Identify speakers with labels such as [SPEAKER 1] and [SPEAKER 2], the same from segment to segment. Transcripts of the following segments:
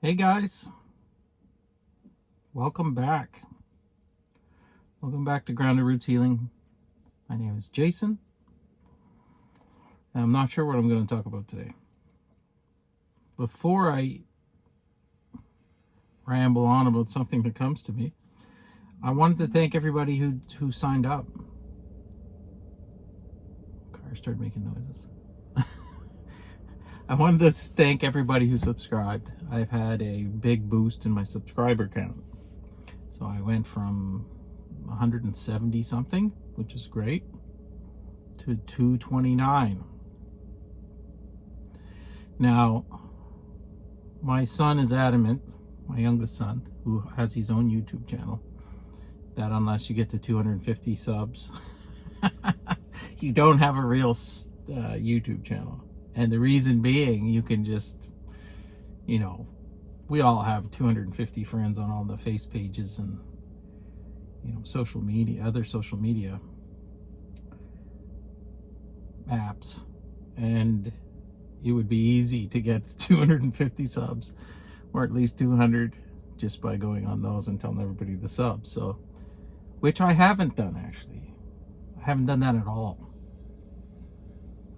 [SPEAKER 1] Hey guys, welcome back. Welcome back to Grounded Roots Healing. My name is Jason, and I'm not sure what I'm going to talk about today. Before I ramble on about something that comes to me, I wanted to thank everybody who signed up. Car started making noises. I wanted to thank everybody who subscribed. I've had a big boost in my subscriber count. So I went from 170 something, which is great, to 229. Now, my son is adamant, my youngest son, who has his own YouTube channel, that unless you get to 250 subs, you don't have a real YouTube channel. And the reason being, you can just, we all have 250 friends on all the face pages and, social media, other social media apps. And it would be easy to get 250 subs, or at least 200, just by going on those and telling everybody to sub. So, which I haven't done, actually. I haven't done that at all.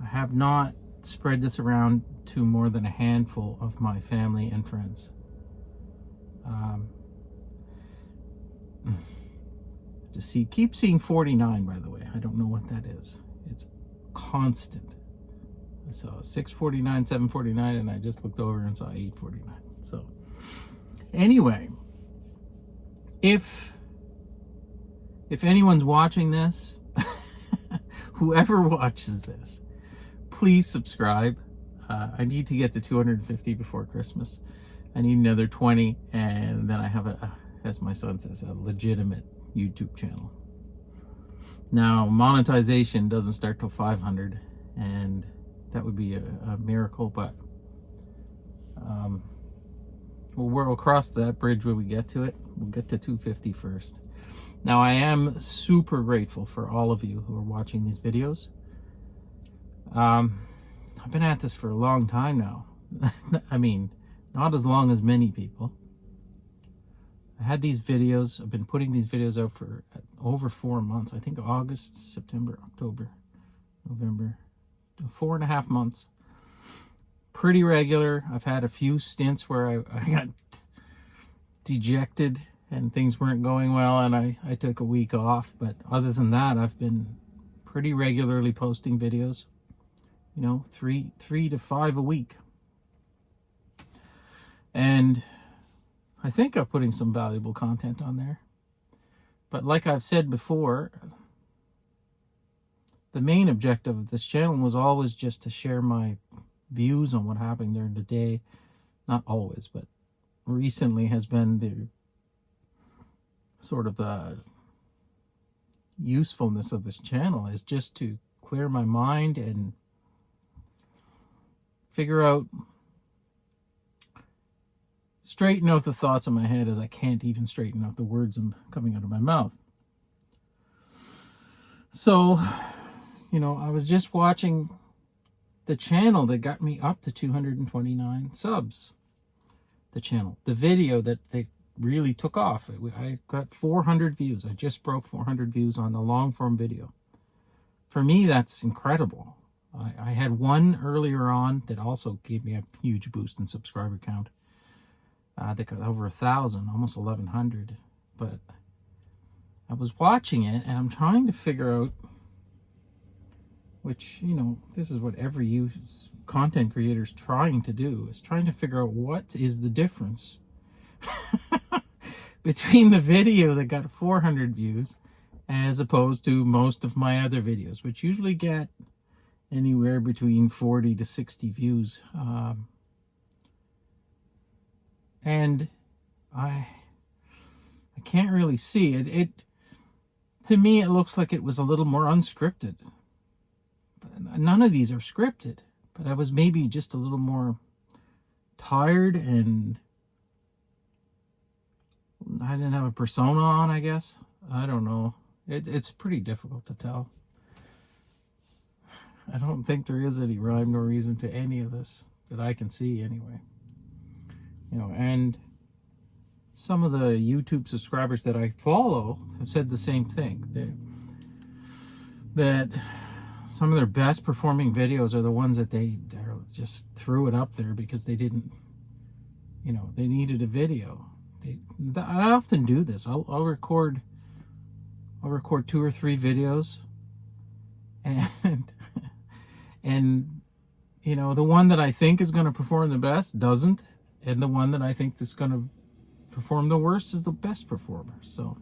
[SPEAKER 1] I have not spread this around to more than a handful of my family and friends. Keep seeing 49, by the way. I don't know what that is. It's constant. I saw 649, 749, and I just looked over and saw 849. So anyway, if anyone's watching this, whoever watches this, please subscribe. I need to get to 250 before Christmas. I need another 20, and then I have as my son says, a legitimate YouTube channel. Now, monetization doesn't start till 500, and that would be a miracle, but we'll cross that bridge when we get to it. We'll get to 250 first. Now, I am super grateful for all of you who are watching these videos. I've been at this for a long time now. I mean, not as long as many people. I had these videos, I've been putting these videos out for over 4 months. I think August, September, October, November, 4.5 months. Pretty regular. I've had a few stints where I got dejected and things weren't going well, and I took a week off. But other than that, I've been pretty regularly posting videos. 3 to 5 a week. And I think I'm putting some valuable content on there. But like I've said before, the main objective of this channel was always just to share my views on what happened during the day. Not always, but recently has been the sort of the usefulness of this channel is just to clear my mind and figure out, straighten out the thoughts in my head, as I can't even straighten out the words coming out of my mouth. So, I was just watching the channel that got me up to 229 subs. The video that they really took off. I got 400 views. I just broke 400 views on the long form video. For me, that's incredible. I had one earlier on that also gave me a huge boost in subscriber count. They got over 1,000, almost 1,100. But I was watching it, and I'm trying to figure out, which, this is what every content creator is trying to do, is trying to figure out what is the difference between the video that got 400 views as opposed to most of my other videos, which usually get anywhere between 40 to 60 views. And I can't really see it. To me, it looks like it was a little more unscripted. But none of these are scripted, but I was maybe just a little more tired, and I didn't have a persona on, I guess. I don't know. It's pretty difficult to tell. I don't think there is any rhyme nor reason to any of this that I can see anyway. You know, and some of the YouTube subscribers that I follow have said the same thing. That some of their best performing videos are the ones that they just threw it up there because they didn't, you know, they needed a video. I often do this. I'll record 2 or 3 videos, and and you know, the one that I think is going to perform the best doesn't, and the one that I think is going to perform the worst is the best performer. So,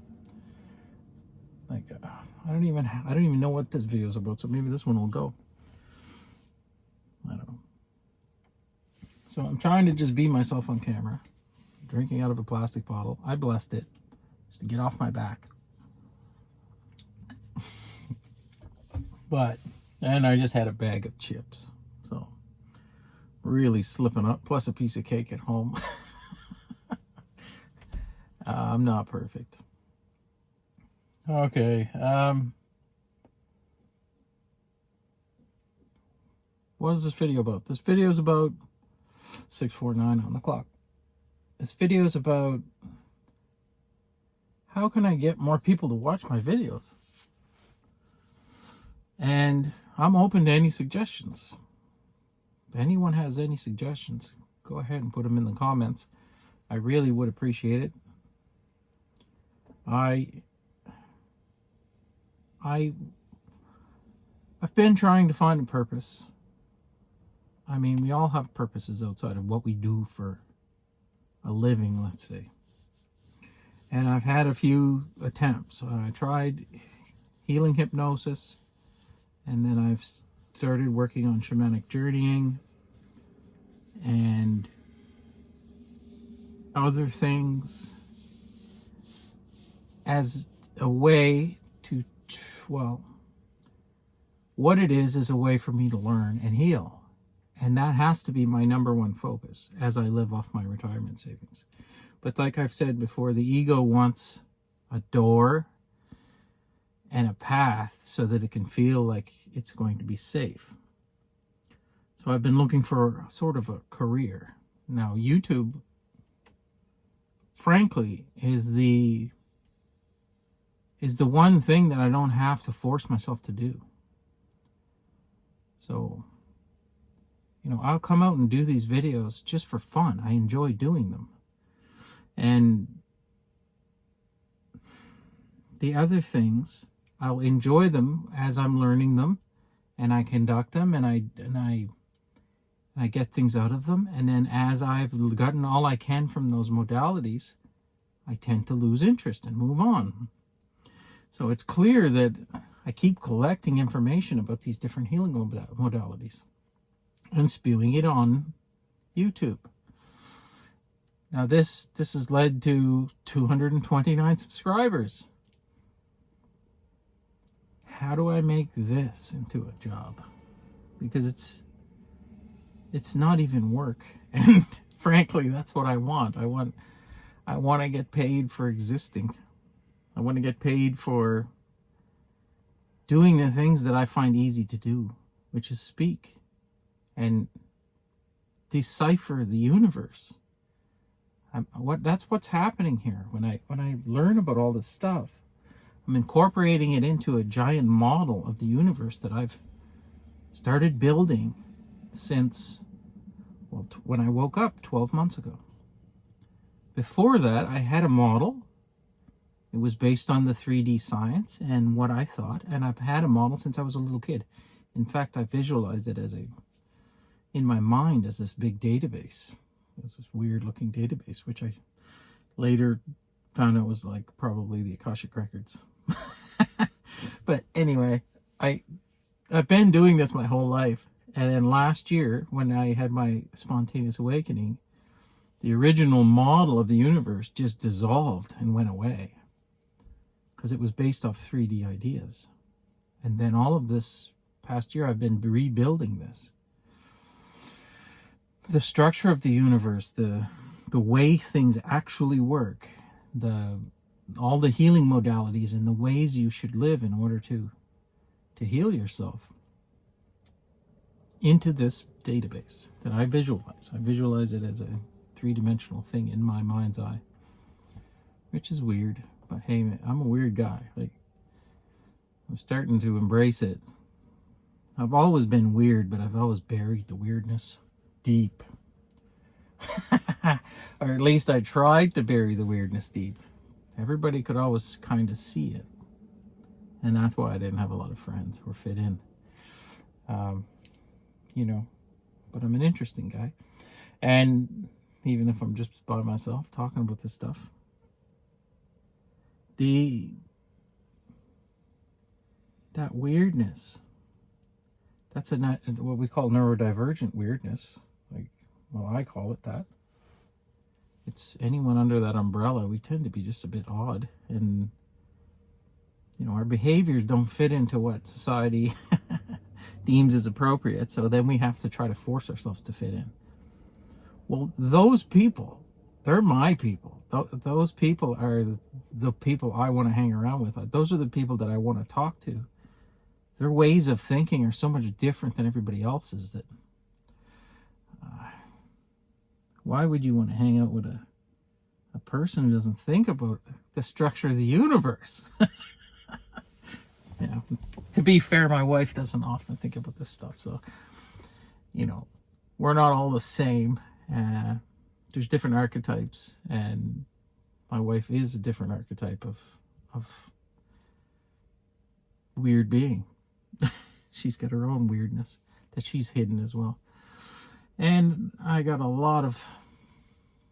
[SPEAKER 1] like, I don't even know what this video is about. So maybe this one will go. I don't know. So I'm trying to just be myself on camera, drinking out of a plastic bottle. I blessed it just to get off my back. And I just had a bag of chips. So really slipping up, plus a piece of cake at home. I'm not perfect. Okay. What is this video about? This video is about 6:49 on the clock. This video is about how can I get more people to watch my videos? And I'm open to any suggestions. If anyone has any suggestions, go ahead and put them in the comments. I really would appreciate it. I've been trying to find a purpose. I mean, we all have purposes outside of what we do for a living, let's say. And I've had a few attempts. I tried healing hypnosis, and then I've started working on shamanic journeying and other things as a way to, well, what it is a way for me to learn and heal. And that has to be my number one focus as I live off my retirement savings. But like I've said before, the ego wants a door and a path so that it can feel like it's going to be safe. So I've been looking for sort of a career. Now, YouTube, frankly, is the one thing that I don't have to force myself to do. So, you know, I'll come out and do these videos just for fun. I enjoy doing them. And the other things, I'll enjoy them as I'm learning them, and I conduct them, and I get things out of them. And then as I've gotten all I can from those modalities, I tend to lose interest and move on. So it's clear that I keep collecting information about these different healing modalities and spewing it on YouTube. Now this has led to 229 subscribers. How do I make this into a job? Because it's not even work. And frankly, that's what I want. I want to get paid for existing. I want to get paid for doing the things that I find easy to do, which is speak and decipher the universe. That's what's happening here. When I learn about all this stuff, I'm incorporating it into a giant model of the universe that I've started building since, well, when I woke up 12 months ago. Before that, I had a model. It was based on the 3D science and what I thought, and I've had a model since I was a little kid. In fact, I visualized it in my mind as this big database. This weird looking database, which I later found out was like probably the Akashic Records. But anyway, I've been doing this my whole life. And then last year, when I had my spontaneous awakening, the original model of the universe just dissolved and went away because it was based off 3D ideas. And then all of this past year, I've been rebuilding this. The structure of the universe, the way things actually work, all the healing modalities and the ways you should live in order to heal yourself into this database that I visualize. I visualize it as three-dimensional thing in my mind's eye, which is weird. But hey, man, I'm a weird guy. Like, I'm starting to embrace it. I've always been weird, but I've always buried the weirdness deep. Or at least I tried to bury the weirdness deep. Everybody could always kind of see it. And that's why I didn't have a lot of friends or fit in. You know, but I'm an interesting guy. And even if I'm just by myself talking about this stuff, that weirdness, that's what we call neurodivergent weirdness. Like, well, I call it that. It's anyone under that umbrella. We tend to be just a bit odd, and you know, our behaviors don't fit into what society deems as appropriate. So then we have to try to force ourselves to fit in. Well, those people, they're my people. Those people are the people I want to hang around with. Those are the people that I want to talk to. Their ways of thinking are so much different than everybody else's that why would you want to hang out with a person who doesn't think about the structure of the universe? Yeah. To be fair, my wife doesn't often think about this stuff. So, you know, we're not all the same. There's different archetypes, and my wife is a different archetype of weird being. She's got her own weirdness that she's hidden as well. And I got a lot of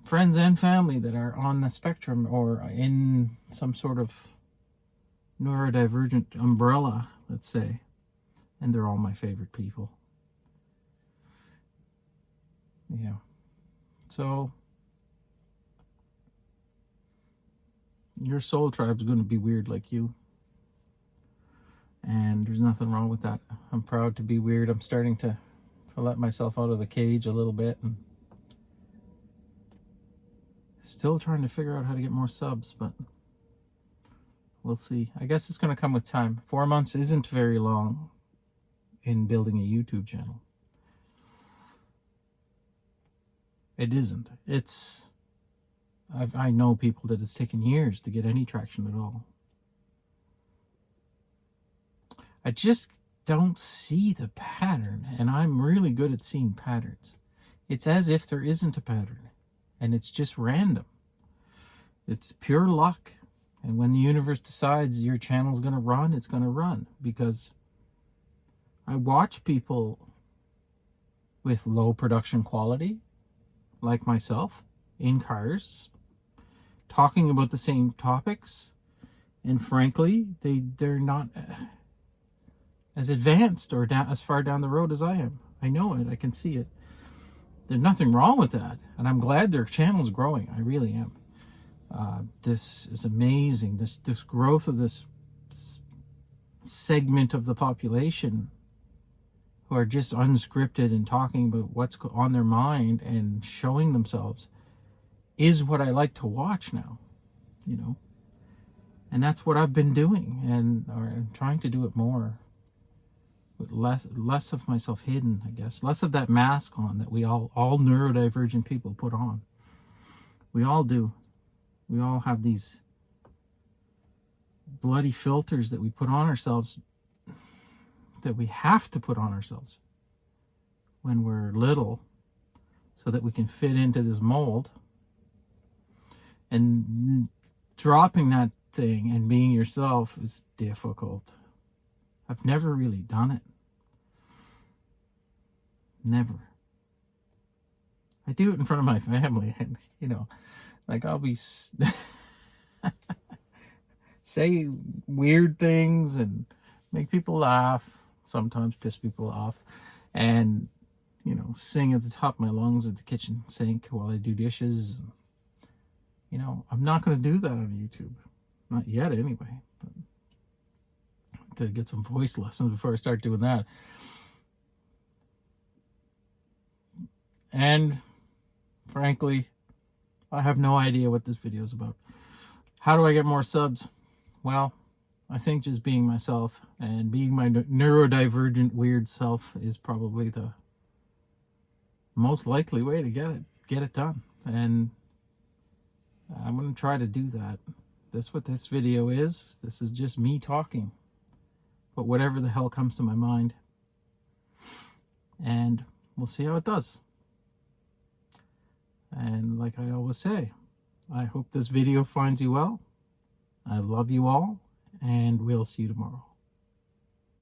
[SPEAKER 1] friends and family that are on the spectrum or in some sort of neurodivergent umbrella, let's say. And they're all my favorite people. Yeah. So your soul tribe's going to be weird like you. And there's nothing wrong with that. I'm proud to be weird. I'm starting to let myself out of the cage a little bit, and still trying to figure out how to get more subs, but we'll see. I guess it's going to come with time. 4 months isn't very long in building a YouTube channel. It isn't. I know people that it's taken years to get any traction at all. I just don't see the pattern, and I'm really good at seeing patterns. It's as if there isn't a pattern, and it's just random. It's pure luck, and when the universe decides your channel's going to run, it's going to run, because I watch people with low production quality, like myself, in cars, talking about the same topics, and frankly, they're not as advanced or as far down the road as I am. I know it. I can see it. There's nothing wrong with that. And I'm glad their channel's growing. I really am. This is amazing. This growth of this segment of the population who are just unscripted and talking about what's on their mind and showing themselves is what I like to watch now, you know. And that's what I've been doing, and I'm trying to do it more. With less of myself hidden, I guess. Less of that mask on that we all neurodivergent people put on. We all do. We all have these bloody filters that we put on ourselves, that we have to put on ourselves when we're little, so that we can fit into this mold. And dropping that thing and being yourself is difficult. I've never really done it. Never. I do it in front of my family, and you know, like I'll be say weird things and make people laugh, sometimes piss people off, and you know, sing at the top of my lungs at the kitchen sink while I do dishes. You know, I'm not going to do that on YouTube, not yet anyway. But to get some voice lessons before I start doing that. And frankly, I have no idea what this video is about. How do I get more subs? Well, I think just being myself and being my neurodivergent weird self is probably the most likely way to get it done. and I'm going to try to do that. That's what this video is. This is just me talking, but whatever the hell comes to my mind, and we'll see how it does. And like I always say, I hope this video finds you well. I love you all, and we'll see you tomorrow.